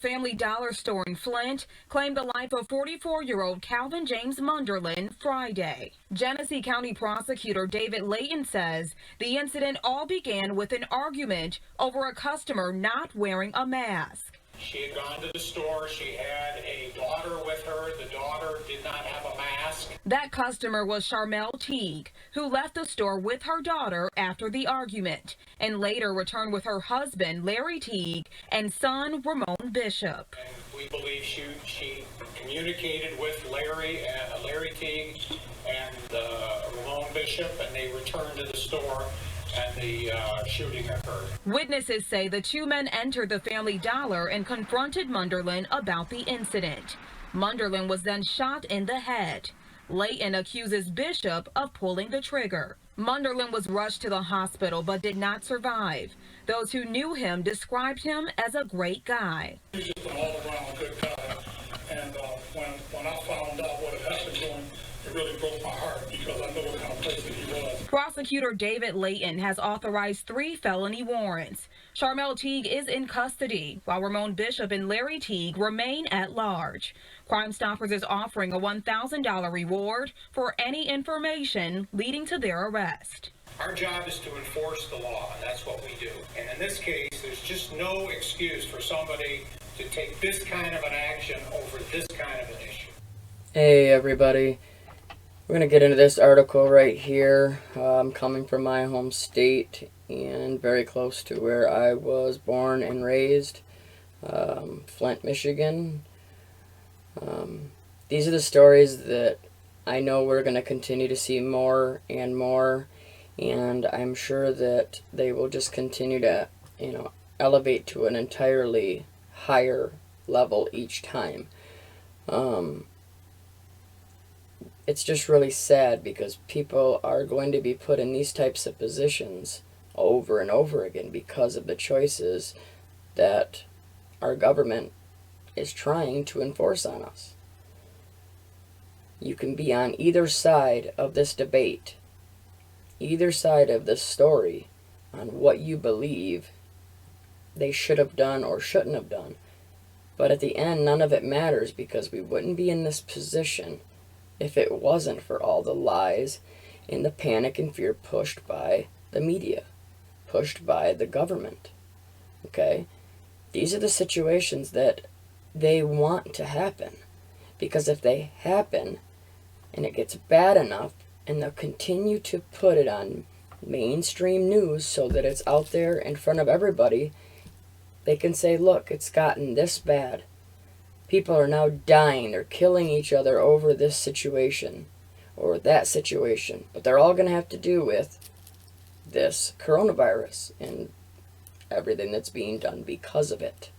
Family Dollar store in Flint claimed the life of 44-year-old Calvin James Munderland Friday. Genesee County Prosecutor David Layton says the incident all began with an argument over a customer not wearing a mask. She had gone to the store. She had a daughter with her. The daughter did not have a mask. That customer was Charmel Teague, who left the store with her daughter after the argument and later returned with her husband, Larry Teague, and son, Ramon Bishop. And we believe she communicated with Larry Teague and Ramon Bishop, and they returned to the store. And the shooting occurred. Witnesses say the two men entered the Family Dollar and confronted Munderland about the incident. Munderland was then shot in the head. Layton accuses Bishop of pulling the trigger. Munderland was rushed to the hospital but did not survive. Those who knew him described him as a great guy. He's just an all-around good guy. And when I found out what had happened to him, it really broke my heart because I know what kind of person he was. Prosecutor David Layton has authorized 3 felony warrants. Charmel Teague is in custody, while Ramon Bishop and Larry Teague remain at large. Crime Stoppers is offering a $1,000 reward for any information leading to their arrest. Our job is to enforce the law, and that's what we do. And in this case, there's just no excuse for somebody to take this kind of an action over this kind of an issue. Hey everybody. We're going to get into this article right here. I'm coming from my home state and very close to where I was born and raised, Flint, Michigan. These are the stories that I know we're going to continue to see more and more, and I'm sure that they will just continue to, elevate to an entirely higher level each time. It's just really sad because people are going to be put in these types of positions over and over again because of the choices that our government is trying to enforce on us. You can be on either side of this debate, either side of this story, on what you believe they should have done or shouldn't have done. But at the end, none of it matters because we wouldn't be in this position if it wasn't for all the lies and the panic and fear pushed by the media, pushed by the government. Okay? These are the situations that they want to happen. Because if they happen and it gets bad enough, and they'll continue to put it on mainstream news so that it's out there in front of everybody, they can say, look, it's gotten this bad. People are now dying. They're killing each other over this situation or that situation. But they're all going to have to do with this coronavirus and everything that's being done because of it.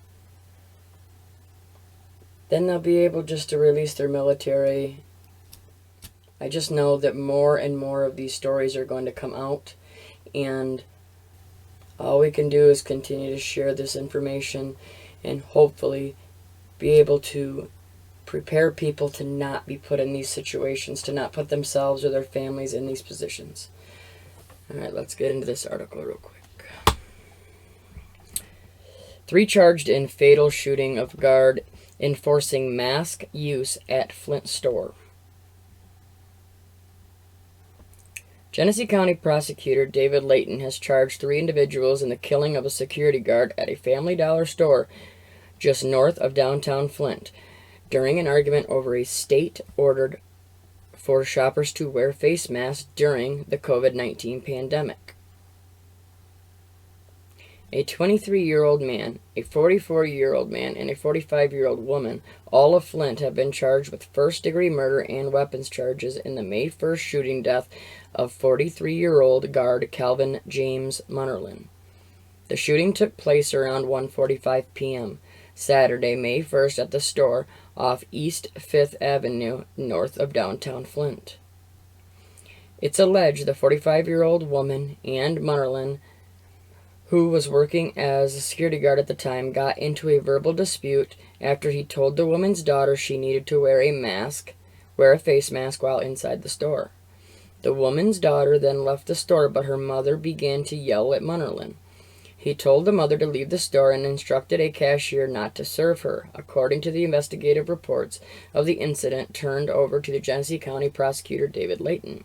Then they'll be able just to release their military. I just know that more and more of these stories are going to come out. And all we can do is continue to share this information and hopefully be able to prepare people to not be put in these situations, to not put themselves or their families in these positions. Alright, let's get into this article real quick. 3 charged in fatal shooting of guard enforcing mask use at Flint store. Genesee County Prosecutor David Layton has charged 3 individuals in the killing of a security guard at a Family Dollar store just north of downtown Flint, during an argument over a state ordered for shoppers to wear face masks during the COVID-19 pandemic. A 23-year-old man, a 44-year-old man, and a 45-year-old woman, all of Flint, have been charged with first-degree murder and weapons charges in the May 1st shooting death of 43-year-old guard Calvin James Munderland. The shooting took place around 1:45 p.m. Saturday, May 1st at the store off East 5th Avenue, north of downtown Flint. It's alleged the 45-year-old woman and Munderland, who was working as a security guard at the time, got into a verbal dispute after he told the woman's daughter she needed to wear a face mask while inside the store. The woman's daughter then left the store, but her mother began to yell at Munderland. He told the mother to leave the store and instructed a cashier not to serve her, according to the investigative reports of the incident turned over to the Genesee County prosecutor David Layton.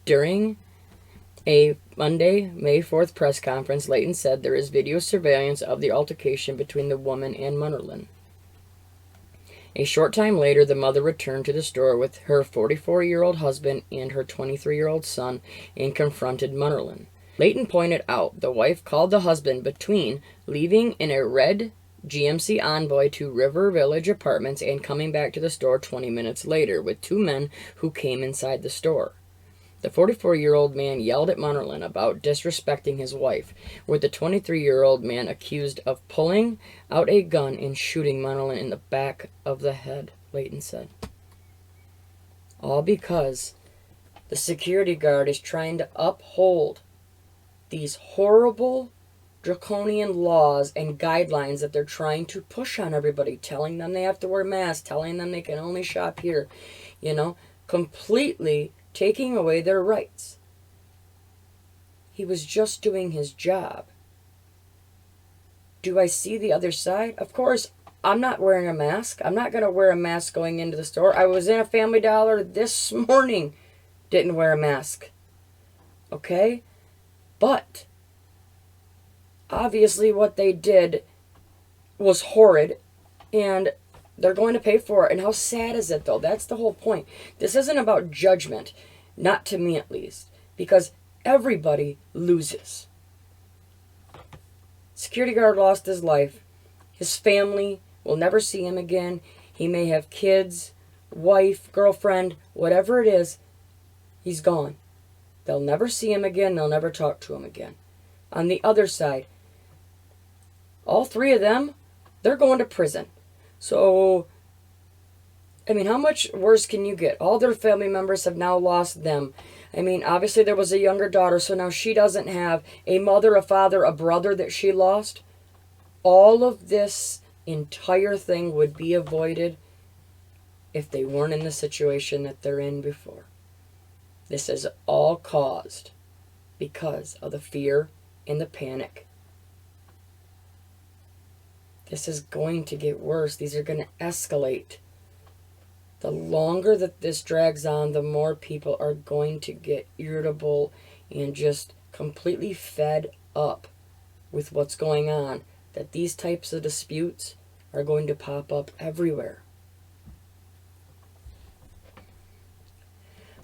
During a Monday, May 4th press conference, Layton said there is video surveillance of the altercation between the woman and Munderland. A short time later, the mother returned to the store with her 44-year-old husband and her 23-year-old son and confronted Munderland. Layton pointed out the wife called the husband between leaving in a red GMC Envoy to River Village Apartments and coming back to the store 20 minutes later with two men who came inside the store. The 44-year-old man yelled at Munderland about disrespecting his wife, with the 23-year-old man accused of pulling out a gun and shooting Munderland in the back of the head, Layton said. All because the security guard is trying to uphold these horrible draconian laws and guidelines that they're trying to push on everybody, telling them they have to wear masks, telling them they can only shop here, completely taking away their rights. He was just doing his job. Do I see the other side? Of course, I'm not wearing a mask. I'm not going to wear a mask going into the store. I was in a Family Dollar this morning, didn't wear a mask. Okay? But obviously what they did was horrid, and they're going to pay for it. And how sad is it, though? That's the whole point. This isn't about judgment, not to me at least, because everybody loses. Security guard lost his life. His family will never see him again. He may have kids, wife, girlfriend, whatever it is. He's gone. They'll never see him again. They'll never talk to him again. On the other side, all three of them, they're going to prison. So, how much worse can you get? All their family members have now lost them. Obviously there was a younger daughter, so now she doesn't have a mother, a father, a brother that she lost. All of this entire thing would be avoided if they weren't in the situation that they're in before. This is all caused because of the fear and the panic. This is going to get worse. These are going to escalate. The longer that this drags on, the more people are going to get irritable and just completely fed up with what's going on. That these types of disputes are going to pop up everywhere.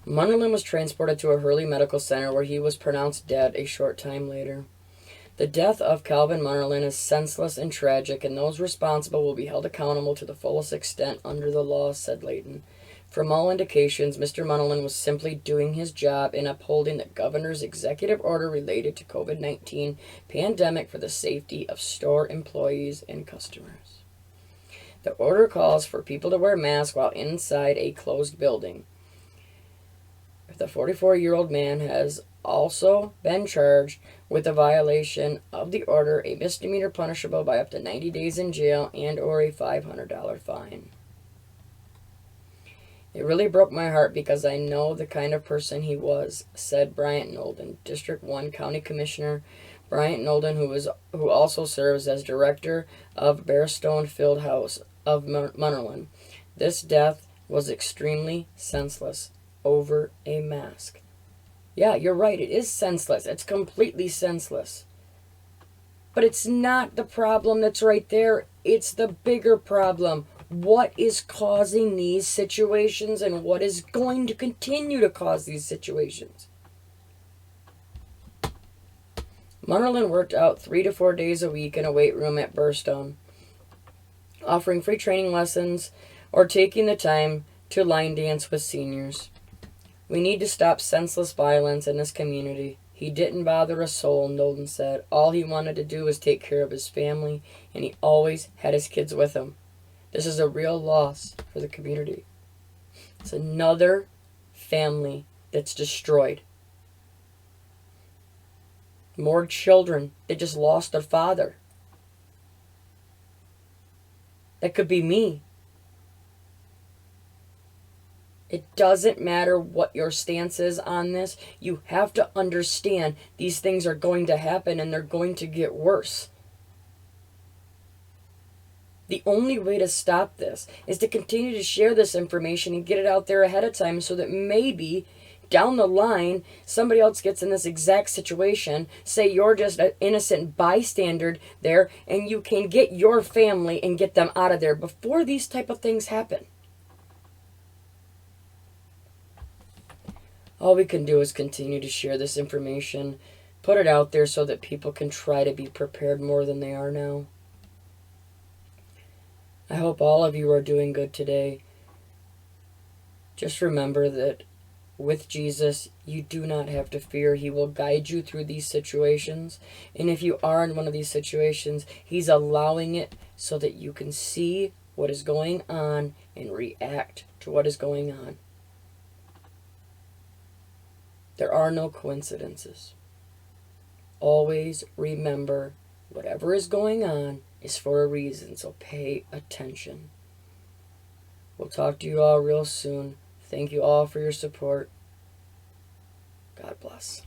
Munderland was transported to a Hurley Medical Center where he was pronounced dead a short time later. The death of Calvin Munderland is senseless and tragic, and those responsible will be held accountable to the fullest extent under the law, said Layton. From all indications, Mr. Munderland was simply doing his job in upholding the governor's executive order related to COVID-19 pandemic for the safety of store employees and customers. The order calls for people to wear masks while inside a closed building. The 44-year-old man has also been charged with a violation of the order, a misdemeanor punishable by up to 90 days in jail and or a $500 fine. It really broke my heart because I know the kind of person he was, said Bryant Nolden, District 1 County Commissioner Bryant Nolden, who also serves as director of Bearstone Fieldhouse of Munderland. This death was extremely senseless over a mask. Yeah, you're right. It is senseless. It's completely senseless. But it's not the problem that's right there. It's the bigger problem. What is causing these situations and what is going to continue to cause these situations? Munderland worked out 3 to 4 days a week in a weight room at Bearstone, offering free training lessons or taking the time to line dance with seniors. We need to stop senseless violence in this community. He didn't bother a soul, Nolden said. All he wanted to do was take care of his family, and he always had his kids with him. This is a real loss for the community. It's another family that's destroyed. More children that just lost their father. That could be me. It doesn't matter what your stance is on this. You have to understand these things are going to happen and they're going to get worse. The only way to stop this is to continue to share this information and get it out there ahead of time so that maybe down the line somebody else gets in this exact situation. Say you're just an innocent bystander there, and you can get your family and get them out of there before these type of things happen. All we can do is continue to share this information, put it out there so that people can try to be prepared more than they are now. I hope all of you are doing good today. Just remember that with Jesus, you do not have to fear. He will guide you through these situations. And if you are in one of these situations, He's allowing it so that you can see what is going on and react to what is going on. There are no coincidences. Always remember, whatever is going on is for a reason, so pay attention. We'll talk to you all real soon. Thank you all for your support. God bless.